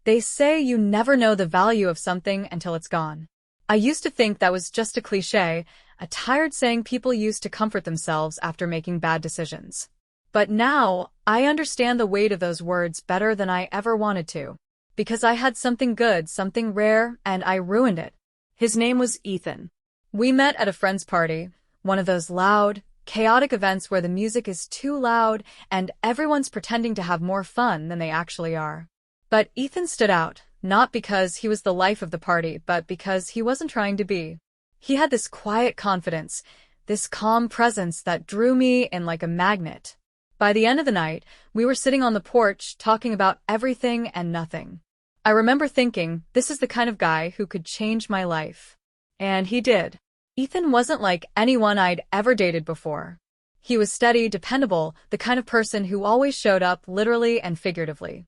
They say you never know the value of something until it's gone. I used to think that was just a cliché, a tired saying people used to comfort themselves after making bad decisions. But now, I understand the weight of those words better than I ever wanted to. Because I had something good, something rare, and I ruined it. His name was Ethan. We met at a friend's party, one of those loud, chaotic events where the music is too loud and everyone's pretending to have more fun than they actually are. But Ethan stood out, not because he was the life of the party, but because he wasn't trying to be. He had this quiet confidence, this calm presence that drew me in like a magnet. By the end of the night, we were sitting on the porch talking about everything and nothing. I remember thinking, this is the kind of guy who could change my life. And he did. Ethan wasn't like anyone I'd ever dated before. He was steady, dependable, the kind of person who always showed up literally and figuratively.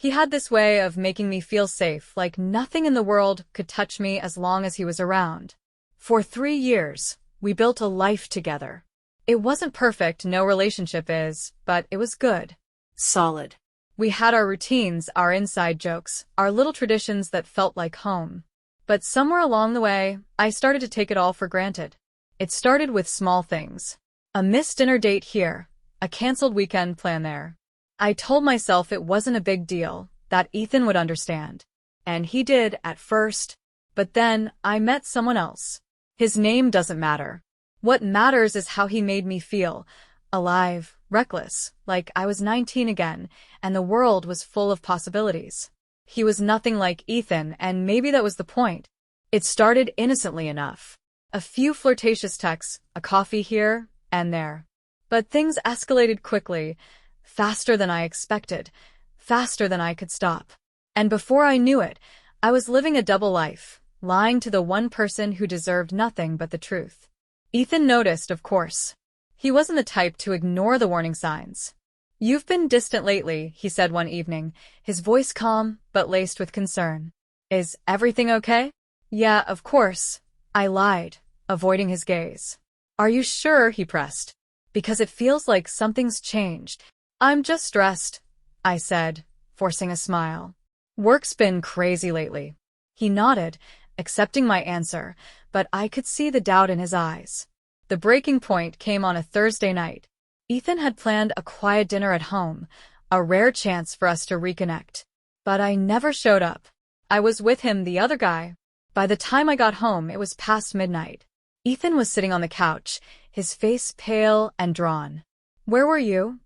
He had this way of making me feel safe, like nothing in the world could touch me as long as he was around. For 3 years, we built a life together. It wasn't perfect, no relationship is, but it was good. Solid. We had our routines, our inside jokes, our little traditions that felt like home. But somewhere along the way, I started to take it all for granted. It started with small things. A missed dinner date here, a canceled weekend plan there. I told myself it wasn't a big deal, that Ethan would understand. And he did at first. But then, I met someone else. His name doesn't matter. What matters is how he made me feel. Alive, reckless, like I was 19 again, and the world was full of possibilities. He was nothing like Ethan, and maybe that was the point. It started innocently enough. A few flirtatious texts, a coffee here and there. But things escalated quickly, faster than I expected, faster than I could stop. And before I knew it, I was living a double life, lying to the one person who deserved nothing but the truth. Ethan noticed, of course. He wasn't the type to ignore the warning signs. "You've been distant lately," he said one evening, his voice calm but laced with concern. "Is everything okay?" "Yeah, of course," I lied, avoiding his gaze. "Are you sure?" he pressed. "Because it feels like something's changed." "I'm just stressed," I said, forcing a smile. "Work's been crazy lately." He nodded, accepting my answer, but I could see the doubt in his eyes. The breaking point came on a Thursday night. Ethan had planned a quiet dinner at home, a rare chance for us to reconnect. But I never showed up. I was with him, the other guy. By the time I got home, it was past midnight. Ethan was sitting on the couch, his face pale and drawn. "Where were you?"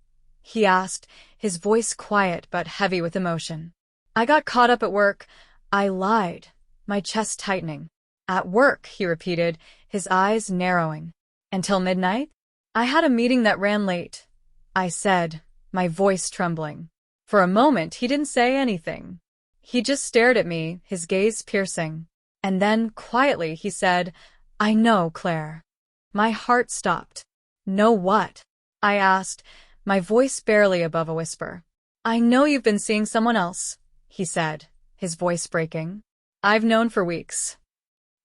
he asked, his voice quiet but heavy with emotion. "I got caught up at work," I lied, my chest tightening. "At work," he repeated, his eyes narrowing. "Until midnight?" "I had a meeting that ran late," I said, my voice trembling. For a moment, he didn't say anything. He just stared at me, his gaze piercing. And then, quietly, he said, "I know, Claire." My heart stopped. "Know what?" I asked, my voice barely above a whisper. "I know you've been seeing someone else," he said, his voice breaking. "I've known for weeks."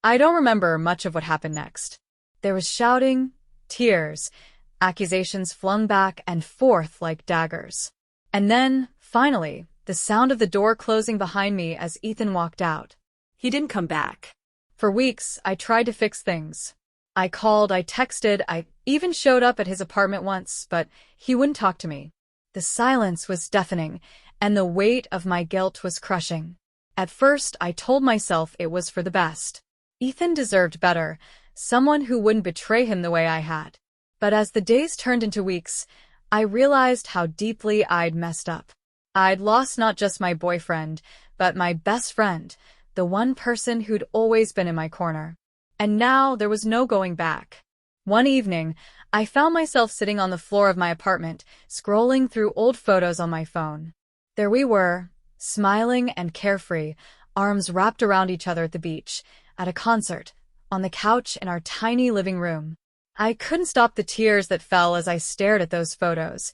I don't remember much of what happened next. There was shouting, tears, accusations flung back and forth like daggers. And then, finally, the sound of the door closing behind me as Ethan walked out. He didn't come back. For weeks, I tried to fix things. I called, I texted, I even showed up at his apartment once, but he wouldn't talk to me. The silence was deafening, and the weight of my guilt was crushing. At first, I told myself it was for the best. Ethan deserved better, someone who wouldn't betray him the way I had. But as the days turned into weeks, I realized how deeply I'd messed up. I'd lost not just my boyfriend, but my best friend, the one person who'd always been in my corner. And now there was no going back. One evening, I found myself sitting on the floor of my apartment, scrolling through old photos on my phone. There we were, smiling and carefree, arms wrapped around each other at the beach, at a concert, on the couch in our tiny living room. I couldn't stop the tears that fell as I stared at those photos,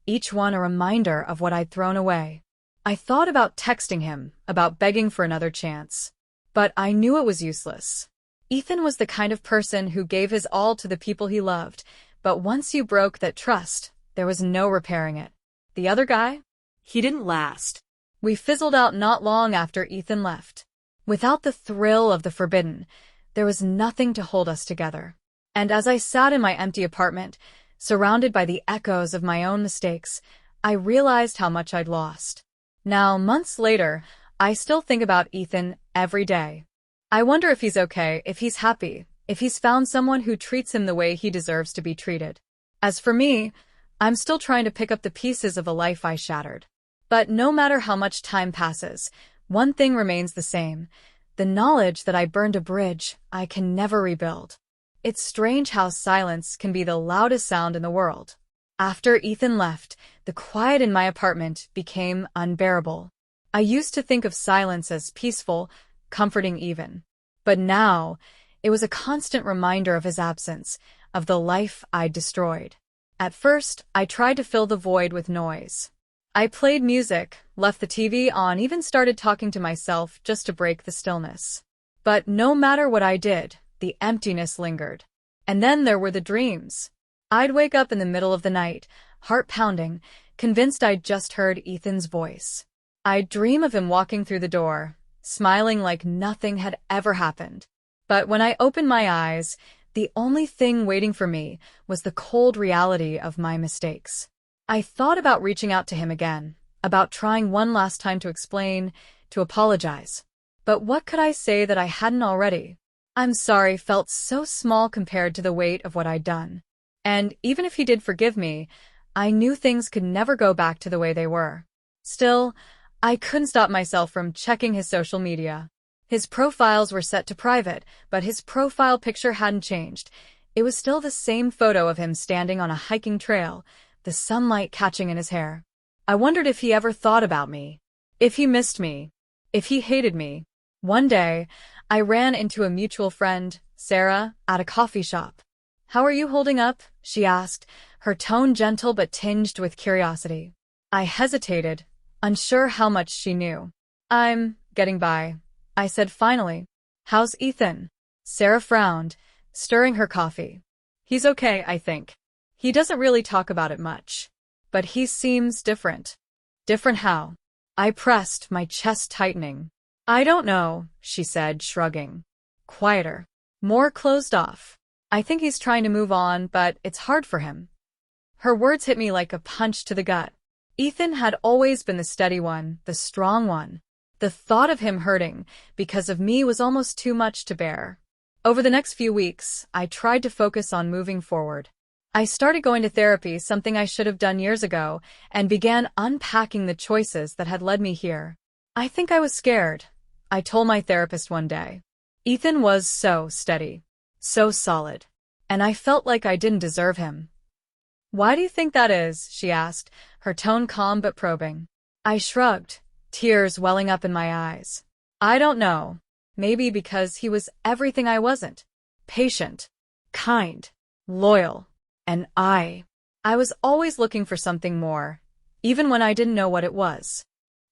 each one a reminder of what I'd thrown away. I thought about texting him, about begging for another chance. But I knew it was useless. Ethan was the kind of person who gave his all to the people he loved, but once you broke that trust, there was no repairing it. The other guy? He didn't last. We fizzled out not long after Ethan left. Without the thrill of the forbidden, there was nothing to hold us together. And as I sat in my empty apartment, surrounded by the echoes of my own mistakes, I realized how much I'd lost. Now, months later, I still think about Ethan every day. I wonder if he's okay, if he's happy, if he's found someone who treats him the way he deserves to be treated. As for me, I'm still trying to pick up the pieces of a life I shattered. But no matter how much time passes, one thing remains the same: the knowledge that I burned a bridge I can never rebuild. It's strange how silence can be the loudest sound in the world. After Ethan left, the quiet in my apartment became unbearable. I used to think of silence as peaceful, comforting even. But now, it was a constant reminder of his absence, of the life I'd destroyed. At first, I tried to fill the void with noise. I played music, left the TV on, even started talking to myself just to break the stillness. But no matter what I did, the emptiness lingered. And then there were the dreams. I'd wake up in the middle of the night, heart pounding, convinced I'd just heard Ethan's voice. I'd dream of him walking through the door, smiling like nothing had ever happened. But when I opened my eyes, the only thing waiting for me was the cold reality of my mistakes. I thought about reaching out to him again, about trying one last time to explain, to apologize. But what could I say that I hadn't already? "I'm sorry" felt so small compared to the weight of what I'd done. And even if he did forgive me, I knew things could never go back to the way they were. Still, I couldn't stop myself from checking his social media. His profiles were set to private, but his profile picture hadn't changed. It was still the same photo of him standing on a hiking trail, the sunlight catching in his hair. I wondered if he ever thought about me, if he missed me, if he hated me. One day, I ran into a mutual friend, Sarah, at a coffee shop. "How are you holding up?" she asked, her tone gentle but tinged with curiosity. I hesitated, unsure how much she knew. "I'm getting by," I said finally. "How's Ethan?" Sarah frowned, stirring her coffee. "He's okay, I think. He doesn't really talk about it much. But he seems different." "Different how?" I pressed, my chest tightening. "I don't know," she said, shrugging. "Quieter. More closed off. I think he's trying to move on, but it's hard for him." Her words hit me like a punch to the gut. Ethan had always been the steady one, the strong one. The thought of him hurting because of me was almost too much to bear. Over the next few weeks, I tried to focus on moving forward. I started going to therapy, something I should have done years ago, and began unpacking the choices that had led me here. "I think I was scared," I told my therapist one day. Ethan was so steady, so solid, and I felt like I didn't deserve him. "Why do you think that is?" she asked, her tone calm but probing. I shrugged, tears welling up in my eyes. "I don't know. Maybe because he was everything I wasn't. Patient, kind, loyal. And I was always looking for something more, even when I didn't know what it was."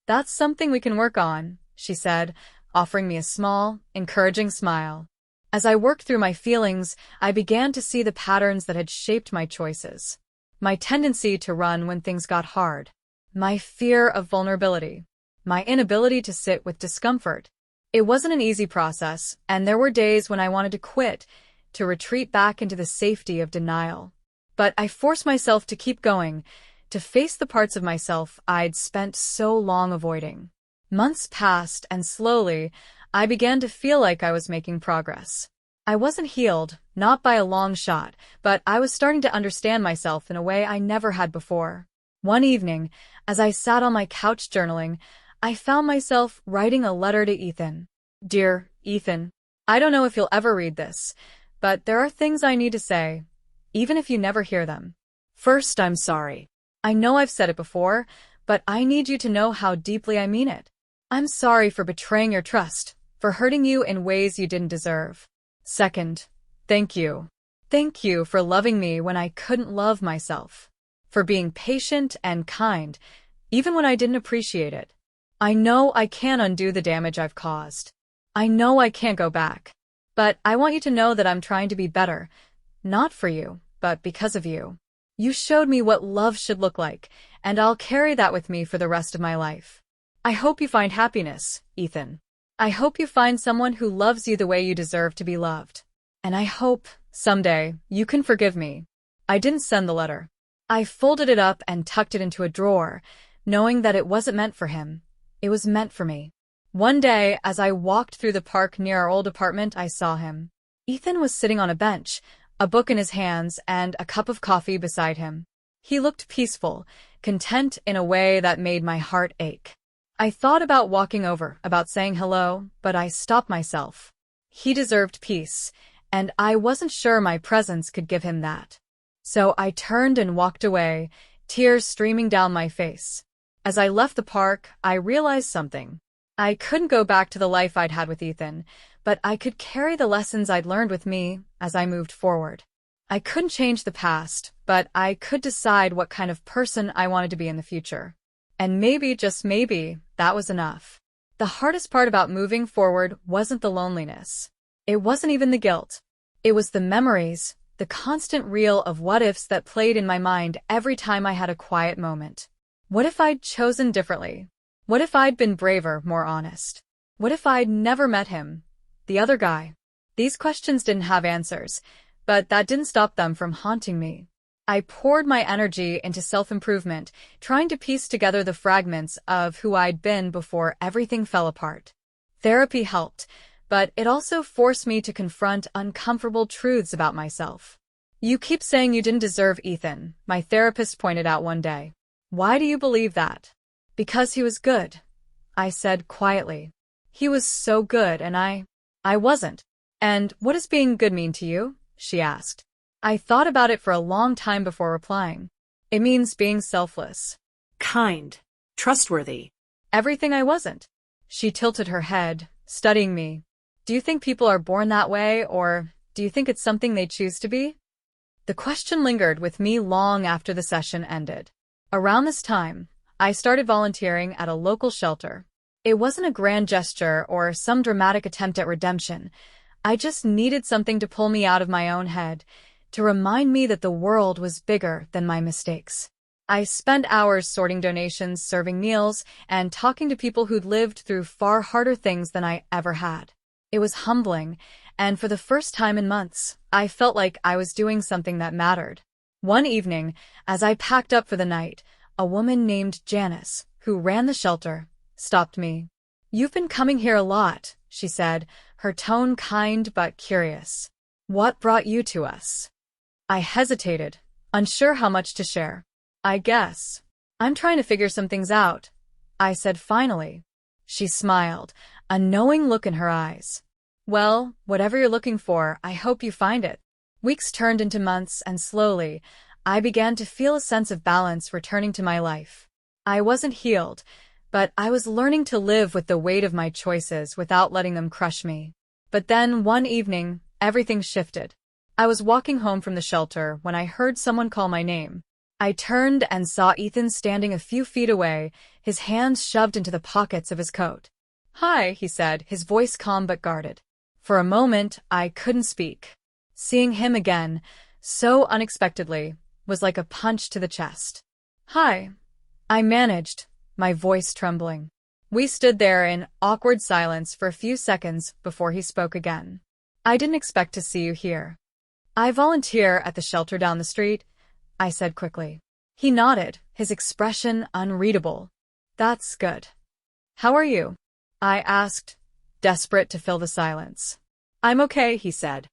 "That's something we can work on," she said, offering me a small, encouraging smile. As I worked through my feelings, I began to see the patterns that had shaped my choices. My tendency to run when things got hard. My fear of vulnerability. My inability to sit with discomfort. It wasn't an easy process, and there were days when I wanted to quit, to retreat back into the safety of denial. But I forced myself to keep going, to face the parts of myself I'd spent so long avoiding. Months passed, and slowly, I began to feel like I was making progress. I wasn't healed, not by a long shot, but I was starting to understand myself in a way I never had before. One evening, as I sat on my couch journaling, I found myself writing a letter to Ethan. "Dear Ethan, I don't know if you'll ever read this, but there are things I need to say, even if you never hear them. First, I'm sorry. I know I've said it before, but I need you to know how deeply I mean it. I'm sorry for betraying your trust, for hurting you in ways you didn't deserve. Second, thank you. Thank you for loving me when I couldn't love myself, for being patient and kind, even when I didn't appreciate it. I know I can't undo the damage I've caused. I know I can't go back. But I want you to know that I'm trying to be better, not for you, but because of you. You showed me what love should look like, and I'll carry that with me for the rest of my life." I hope you find happiness, Ethan. I hope you find someone who loves you the way you deserve to be loved. And I hope, someday, you can forgive me. I didn't send the letter. I folded it up and tucked it into a drawer, knowing that it wasn't meant for him. It was meant for me. One day, as I walked through the park near our old apartment, I saw him. Ethan was sitting on a bench, a book in his hands and a cup of coffee beside him. He looked peaceful, content in a way that made my heart ache. I thought about walking over, about saying hello, but I stopped myself. He deserved peace, and I wasn't sure my presence could give him that. So I turned and walked away, tears streaming down my face. As I left the park, I realized something. I couldn't go back to the life I'd had with Ethan, but I could carry the lessons I'd learned with me as I moved forward. I couldn't change the past, but I could decide what kind of person I wanted to be in the future. And maybe, just maybe, that was enough. The hardest part about moving forward wasn't the loneliness. It wasn't even the guilt. It was the memories, the constant reel of what-ifs that played in my mind every time I had a quiet moment. What if I'd chosen differently? What if I'd been braver, more honest? What if I'd never met him? The other guy? These questions didn't have answers, but that didn't stop them from haunting me. I poured my energy into self-improvement, trying to piece together the fragments of who I'd been before everything fell apart. Therapy helped, but it also forced me to confront uncomfortable truths about myself. You keep saying you didn't deserve Ethan, my therapist pointed out one day. Why do you believe that? Because he was good, I said quietly. He was so good and I wasn't. And what does being good mean to you? She asked. I thought about it for a long time before replying. It means being selfless. Kind. Trustworthy. Everything I wasn't. She tilted her head, studying me. Do you think people are born that way, or do you think it's something they choose to be? The question lingered with me long after the session ended. Around this time, I started volunteering at a local shelter. It wasn't a grand gesture or some dramatic attempt at redemption. I just needed something to pull me out of my own head, to remind me that the world was bigger than my mistakes. I spent hours sorting donations, serving meals, and talking to people who'd lived through far harder things than I ever had. It was humbling, and for the first time in months, I felt like I was doing something that mattered. One evening, as I packed up for the night, a woman named Janice, who ran the shelter, stopped me. You've been coming here a lot, she said, her tone kind but curious. What brought you to us? I hesitated, unsure how much to share. I guess I'm trying to figure some things out, I said finally. She smiled, a knowing look in her eyes. Well, whatever you're looking for, I hope you find it. Weeks turned into months, and slowly, I began to feel a sense of balance returning to my life. I wasn't healed, but I was learning to live with the weight of my choices without letting them crush me. But then, one evening, everything shifted. I was walking home from the shelter when I heard someone call my name. I turned and saw Ethan standing a few feet away, his hands shoved into the pockets of his coat. Hi, he said, his voice calm but guarded. For a moment, I couldn't speak. Seeing him again, so unexpectedly, was like a punch to the chest. Hi, I managed, my voice trembling. We stood there in awkward silence for a few seconds before he spoke again. I didn't expect to see you here. I volunteer at the shelter down the street, I said quickly. He nodded, his expression unreadable. That's good. How are you? I asked, desperate to fill the silence. I'm okay, he said.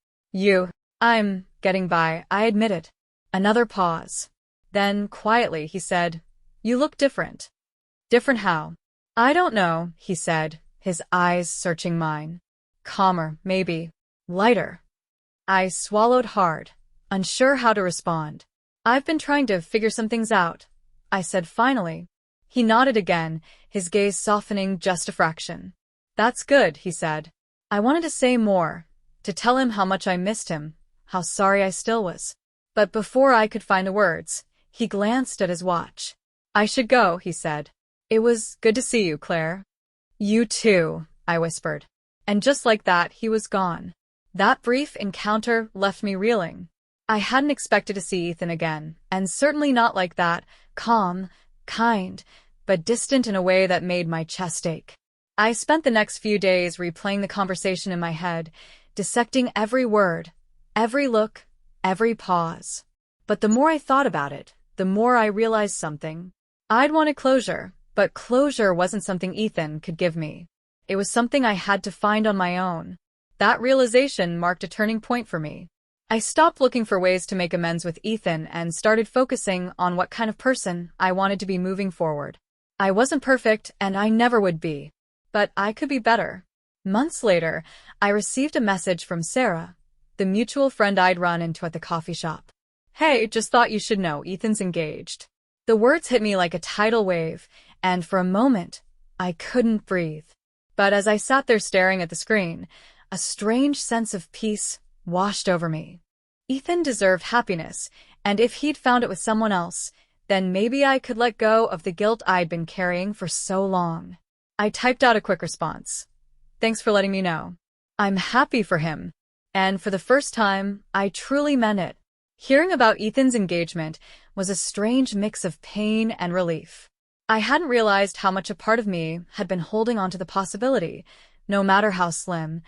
I'm getting by, I admitted. Another pause. Then, quietly, he said, You look different. Different how? I don't know, he said, his eyes searching mine. Calmer, maybe. Lighter. I swallowed hard, unsure how to respond. I've been trying to figure some things out, I said finally. He nodded again, his gaze softening just a fraction. That's good, he said. I wanted to say more, to tell him how much I missed him, how sorry I still was. But before I could find the words, he glanced at his watch. I should go, he said. It was good to see you, Claire. You too, I whispered. And just like that, he was gone. That brief encounter left me reeling. I hadn't expected to see Ethan again, and certainly not like that, calm, kind, but distant in a way that made my chest ache. I spent the next few days replaying the conversation in my head, dissecting every word, every look, every pause. But the more I thought about it, the more I realized something. I'd wanted closure, but closure wasn't something Ethan could give me. It was something I had to find on my own. That realization marked a turning point for me. I stopped looking for ways to make amends with Ethan and started focusing on what kind of person I wanted to be moving forward. I wasn't perfect, and I never would be. But I could be better. Months later, I received a message from Sarah, the mutual friend I'd run into at the coffee shop. "Hey, just thought you should know, Ethan's engaged." The words hit me like a tidal wave, and for a moment, I couldn't breathe. But as I sat there staring at the screen, a strange sense of peace washed over me. Ethan deserved happiness, and if he'd found it with someone else, then maybe I could let go of the guilt I'd been carrying for so long. I typed out a quick response. "Thanks for letting me know. I'm happy for him." And for the first time, I truly meant it. Hearing about Ethan's engagement was a strange mix of pain and relief. I hadn't realized how much a part of me had been holding on to the possibility, no matter how slim,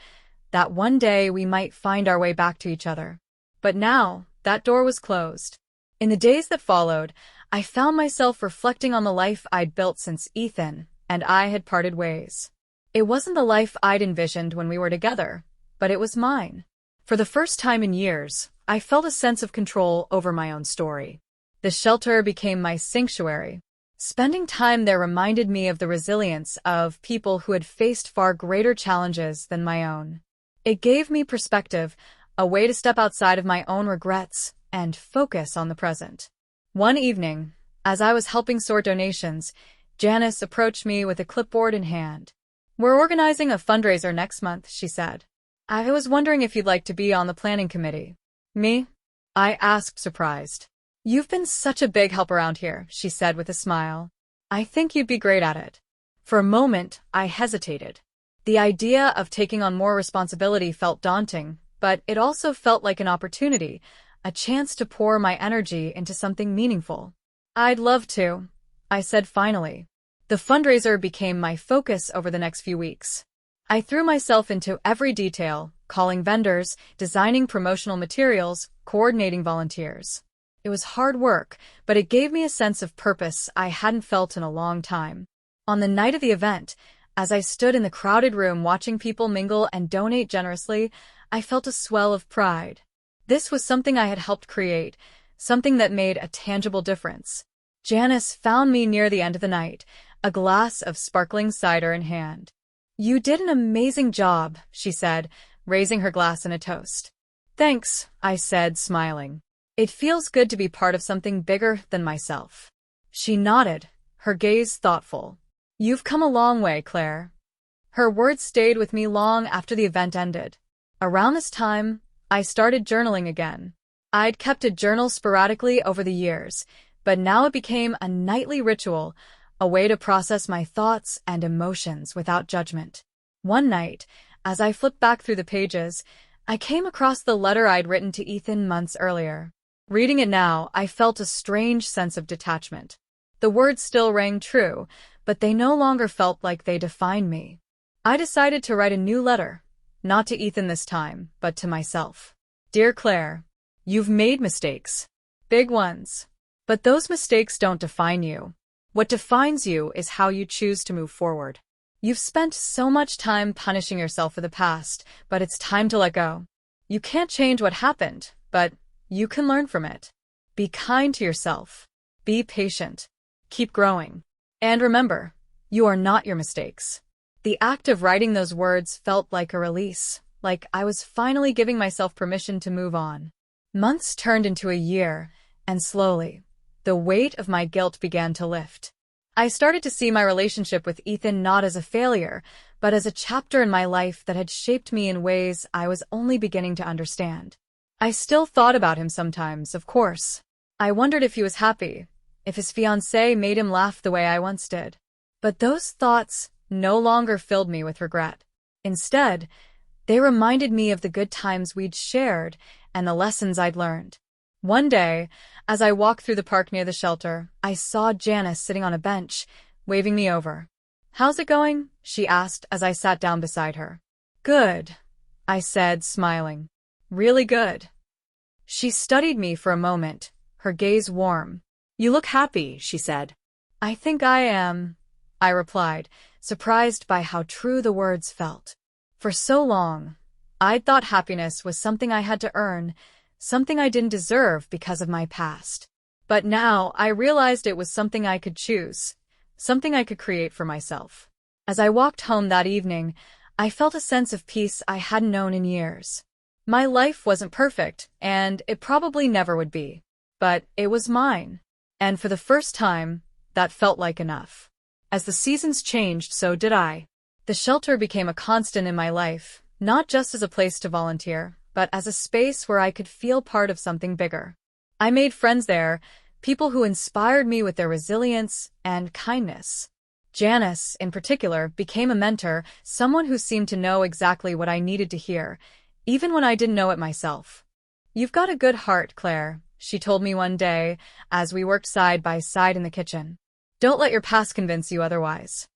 that one day we might find our way back to each other. But now, that door was closed. In the days that followed, I found myself reflecting on the life I'd built since Ethan and I had parted ways. It wasn't the life I'd envisioned when we were together, but it was mine. For the first time in years, I felt a sense of control over my own story. The shelter became my sanctuary. Spending time there reminded me of the resilience of people who had faced far greater challenges than my own. It gave me perspective, a way to step outside of my own regrets and focus on the present. One evening, as I was helping sort donations, Janice approached me with a clipboard in hand. "We're organizing a fundraiser next month," she said. "I was wondering if you'd like to be on the planning committee." "Me?" I asked, surprised. "You've been such a big help around here," she said with a smile. "I think you'd be great at it." For a moment, I hesitated. The idea of taking on more responsibility felt daunting, but it also felt like an opportunity, a chance to pour my energy into something meaningful. "I'd love to," I said finally. The fundraiser became my focus over the next few weeks. I threw myself into every detail, calling vendors, designing promotional materials, coordinating volunteers. It was hard work, but it gave me a sense of purpose I hadn't felt in a long time. On the night of the event, as I stood in the crowded room watching people mingle and donate generously, I felt a swell of pride. This was something I had helped create, something that made a tangible difference. Janice found me near the end of the night, a glass of sparkling cider in hand. "You did an amazing job," she said, raising her glass in a toast. "Thanks," I said, smiling. "It feels good to be part of something bigger than myself." She nodded, her gaze thoughtful. "You've come a long way, Claire." Her words stayed with me long after the event ended. Around this time, I started journaling again. I'd kept a journal sporadically over the years, but now it became a nightly ritual, a way to process my thoughts and emotions without judgment. One night, as I flipped back through the pages, I came across the letter I'd written to Ethan months earlier. Reading it now, I felt a strange sense of detachment. The words still rang true, but they no longer felt like they defined me. I decided to write a new letter, not to Ethan this time, but to myself. "Dear Claire, you've made mistakes. Big ones. But those mistakes don't define you. What defines you is how you choose to move forward. You've spent so much time punishing yourself for the past, but it's time to let go. You can't change what happened, but you can learn from it. Be kind to yourself. Be patient. Keep growing. And remember, you are not your mistakes." The act of writing those words felt like a release, like I was finally giving myself permission to move on. Months turned into a year, and slowly, the weight of my guilt began to lift. I started to see my relationship with Ethan not as a failure, but as a chapter in my life that had shaped me in ways I was only beginning to understand. I still thought about him sometimes, of course. I wondered if he was happy, if his fiancée made him laugh the way I once did. But those thoughts no longer filled me with regret. Instead, they reminded me of the good times we'd shared and the lessons I'd learned. One day, as I walked through the park near the shelter, I saw Janice sitting on a bench, waving me over. "How's it going?" she asked as I sat down beside her. "Good," I said, smiling. "Really good." She studied me for a moment, her gaze warm. "You look happy," she said. "I think I am," I replied, surprised by how true the words felt. For so long, I'd thought happiness was something I had to earn, something I didn't deserve because of my past. But now I realized it was something I could choose, something I could create for myself. As I walked home that evening, I felt a sense of peace I hadn't known in years. My life wasn't perfect, and it probably never would be. But it was mine. And for the first time, that felt like enough. As the seasons changed, so did I. The shelter became a constant in my life, not just as a place to volunteer, but as a space where I could feel part of something bigger. I made friends there, people who inspired me with their resilience and kindness. Janice, in particular, became a mentor, someone who seemed to know exactly what I needed to hear, even when I didn't know it myself. "You've got a good heart, Claire," she told me one day as we worked side by side in the kitchen. "Don't let your past convince you otherwise."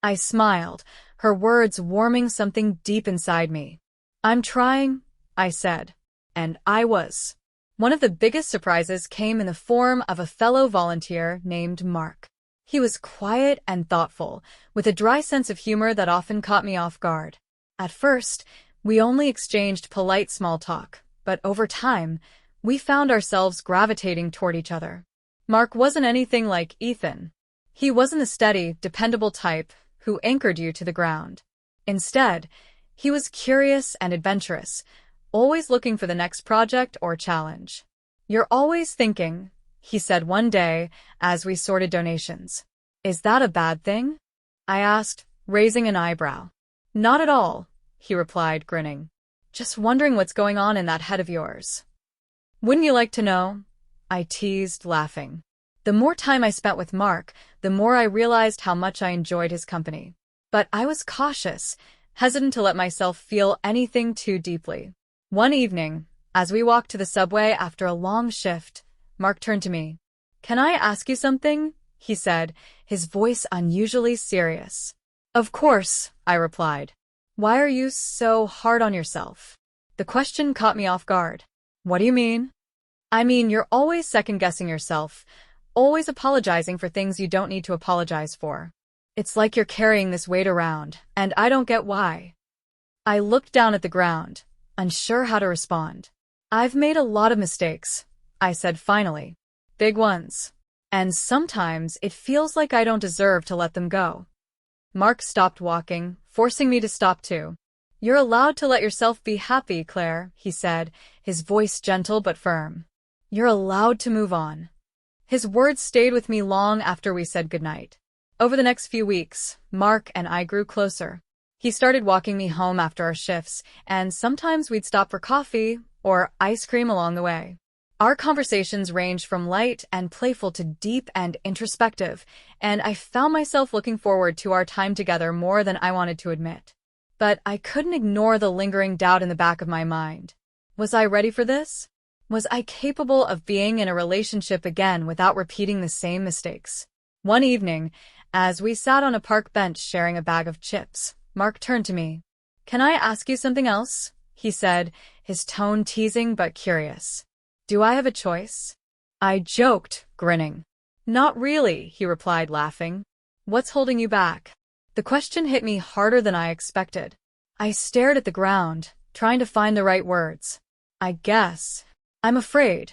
I smiled, her words warming something deep inside me. "I'm trying," I said. And I was. One of the biggest surprises came in the form of a fellow volunteer named Mark. He was quiet and thoughtful, with a dry sense of humor that often caught me off guard. At first, we only exchanged polite small talk, but over time, we found ourselves gravitating toward each other. Mark wasn't anything like Ethan. He wasn't the steady, dependable type who anchored you to the ground. Instead, he was curious and adventurous, always looking for the next project or challenge. "You're always thinking," he said one day as we sorted donations. "Is that a bad thing?" I asked, raising an eyebrow. "Not at all," he replied, grinning. "Just wondering what's going on in that head of yours." "Wouldn't you like to know?" I teased, laughing. The more time I spent with Mark, the more I realized how much I enjoyed his company. But I was cautious, hesitant to let myself feel anything too deeply. One evening, as we walked to the subway after a long shift, Mark turned to me. "Can I ask you something?" he said, his voice unusually serious. "Of course," I replied. "Why are you so hard on yourself?" The question caught me off guard. "What do you mean?" "I mean, you're always second-guessing yourself, always apologizing for things you don't need to apologize for. It's like you're carrying this weight around, and I don't get why." I looked down at the ground, unsure how to respond. "I've made a lot of mistakes," I said finally. "Big ones. And sometimes it feels like I don't deserve to let them go." Mark stopped walking, forcing me to stop too. "You're allowed to let yourself be happy, Claire," he said, his voice gentle but firm. "You're allowed to move on." His words stayed with me long after we said goodnight. Over the next few weeks, Mark and I grew closer. He started walking me home after our shifts, and sometimes we'd stop for coffee or ice cream along the way. Our conversations ranged from light and playful to deep and introspective, and I found myself looking forward to our time together more than I wanted to admit. But I couldn't ignore the lingering doubt in the back of my mind. Was I ready for this? Was I capable of being in a relationship again without repeating the same mistakes? One evening, as we sat on a park bench sharing a bag of chips, Mark turned to me. "Can I ask you something else?" he said, his tone teasing but curious. "Do I have a choice?" I joked, grinning. "Not really," he replied, laughing. "What's holding you back?" The question hit me harder than I expected. I stared at the ground, trying to find the right words. "I guess I'm afraid,"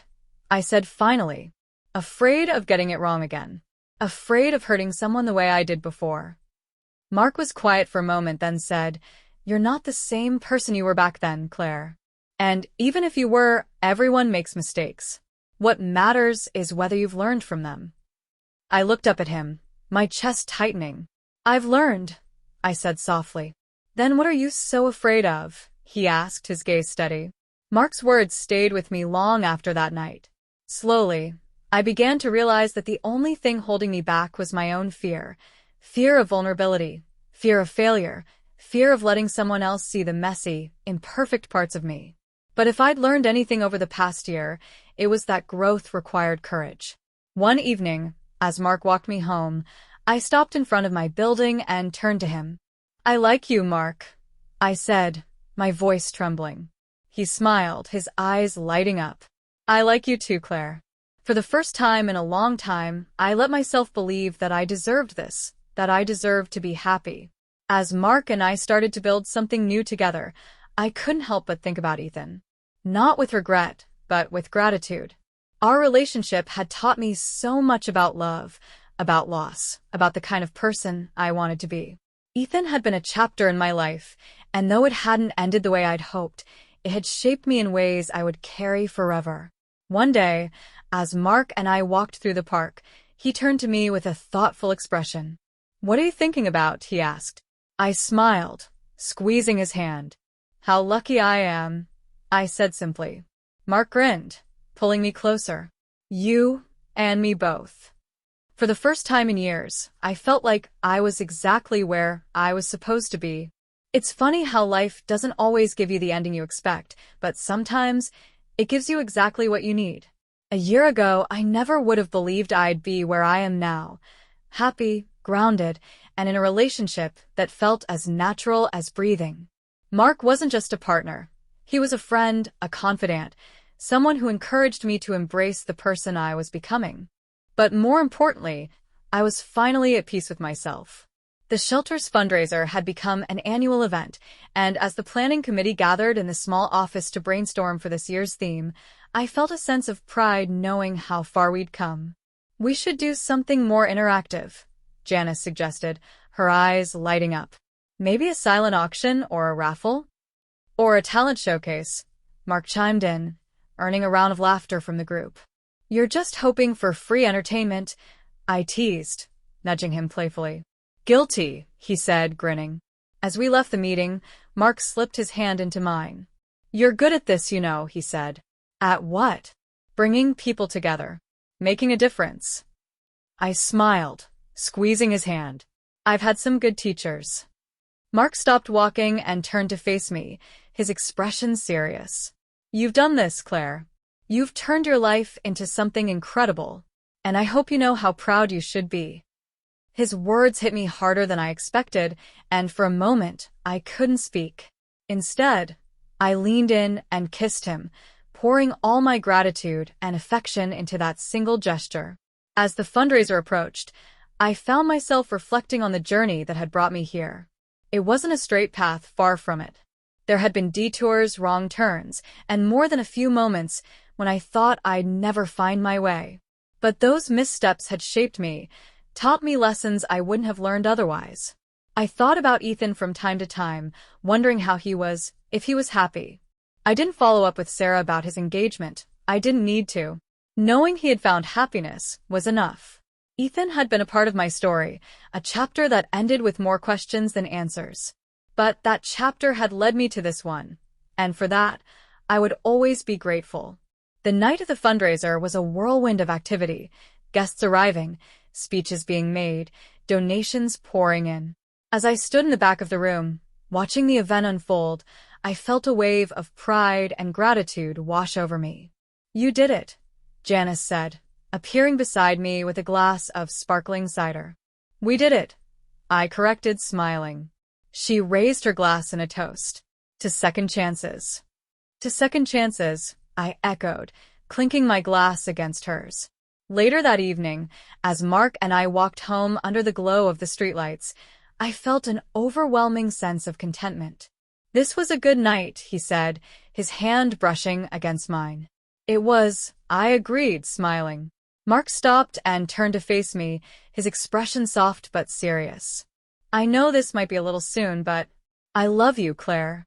I said finally. "Afraid of getting it wrong again. Afraid of hurting someone the way I did before." Mark was quiet for a moment, then said, "You're not the same person you were back then, Claire. And even if you were, everyone makes mistakes. What matters is whether you've learned from them." I looked up at him, my chest tightening. "I've learned," I said softly. "Then what are you so afraid of?" he asked, his gaze steady. Mark's words stayed with me long after that night. Slowly, I began to realize that the only thing holding me back was my own fear. Fear of vulnerability, fear of failure, fear of letting someone else see the messy, imperfect parts of me. But if I'd learned anything over the past year, it was that growth required courage. One evening, as Mark walked me home, I stopped in front of my building and turned to him. "I like you, Mark," I said, my voice trembling. He smiled, his eyes lighting up. "I like you too, Claire." For the first time in a long time, I let myself believe that I deserved this, that I deserved to be happy. As Mark and I started to build something new together, I couldn't help but think about Ethan. Not with regret, but with gratitude. Our relationship had taught me so much about love, about loss, about the kind of person I wanted to be. Ethan had been a chapter in my life, and though it hadn't ended the way I'd hoped, it had shaped me in ways I would carry forever. One day, as Mark and I walked through the park, he turned to me with a thoughtful expression. "What are you thinking about?" he asked. I smiled, squeezing his hand. "How lucky I am," I said simply. Mark grinned, pulling me closer. "You and me both." For the first time in years, I felt like I was exactly where I was supposed to be. It's funny how life doesn't always give you the ending you expect, but sometimes it gives you exactly what you need. A year ago, I never would have believed I'd be where I am now, happy, grounded, and in a relationship that felt as natural as breathing. Mark wasn't just a partner. He was a friend, a confidant, someone who encouraged me to embrace the person I was becoming. But more importantly, I was finally at peace with myself. The shelter's fundraiser had become an annual event, and as the planning committee gathered in the small office to brainstorm for this year's theme, I felt a sense of pride knowing how far we'd come. "We should do something more interactive," Janice suggested, her eyes lighting up. "Maybe a silent auction or a raffle?" "Or a talent showcase," Mark chimed in, earning a round of laughter from the group. "You're just hoping for free entertainment," I teased, nudging him playfully. "Guilty," he said, grinning. As we left the meeting, Mark slipped his hand into mine. "You're good at this, you know," he said. "At what?" "Bringing people together. Making a difference." I smiled, squeezing his hand. "I've had some good teachers." Mark stopped walking and turned to face me, his expression serious. "You've done this, Claire. You've turned your life into something incredible, and I hope you know how proud you should be." His words hit me harder than I expected, and for a moment, I couldn't speak. Instead, I leaned in and kissed him, pouring all my gratitude and affection into that single gesture. As the fundraiser approached, I found myself reflecting on the journey that had brought me here. It wasn't a straight path, far from it. There had been detours, wrong turns, and more than a few moments when I thought I'd never find my way. But those missteps had shaped me, taught me lessons I wouldn't have learned otherwise. I thought about Ethan from time to time, wondering how he was, if he was happy. I didn't follow up with Sarah about his engagement. I didn't need to. Knowing he had found happiness was enough. Ethan had been a part of my story, a chapter that ended with more questions than answers. But that chapter had led me to this one, and for that, I would always be grateful. The night of the fundraiser was a whirlwind of activity, guests arriving, speeches being made, donations pouring in. As I stood in the back of the room, watching the event unfold, I felt a wave of pride and gratitude wash over me. "You did it," Janice said, appearing beside me with a glass of sparkling cider. "We did it," I corrected, smiling. She raised her glass in a toast. "To second chances." "To second chances," I echoed, clinking my glass against hers. Later that evening, as Mark and I walked home under the glow of the streetlights, I felt an overwhelming sense of contentment. "This was a good night," he said, his hand brushing against mine. "It was," I agreed, smiling. Mark stopped and turned to face me, his expression soft but serious. "I know this might be a little soon, but I love you, Claire."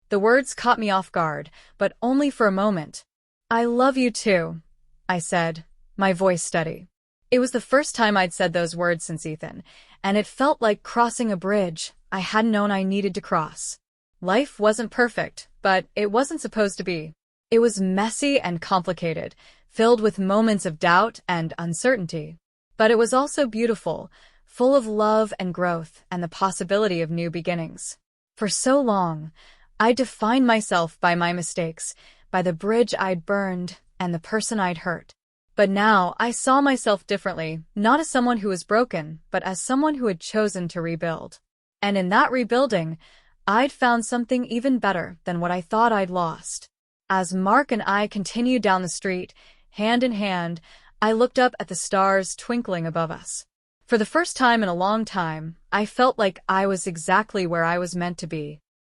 The words caught me off guard, but only for a moment. "I love you too," I said, my voice steady. It was the first time I'd said those words since Ethan, and it felt like crossing a bridge I hadn't known I needed to cross. Life wasn't perfect, but it wasn't supposed to be. It was messy and complicated, filled with moments of doubt and uncertainty. But it was also beautiful, full of love and growth and the possibility of new beginnings. For so long, I defined myself by my mistakes, by the bridge I'd burned and the person I'd hurt. But now I saw myself differently, not as someone who was broken, but as someone who had chosen to rebuild. And in that rebuilding, I'd found something even better than what I thought I'd lost. As Mark and I continued down the street, hand in hand, I looked up at the stars twinkling above us. For the first time in a long time, I felt like I was exactly where I was meant to be.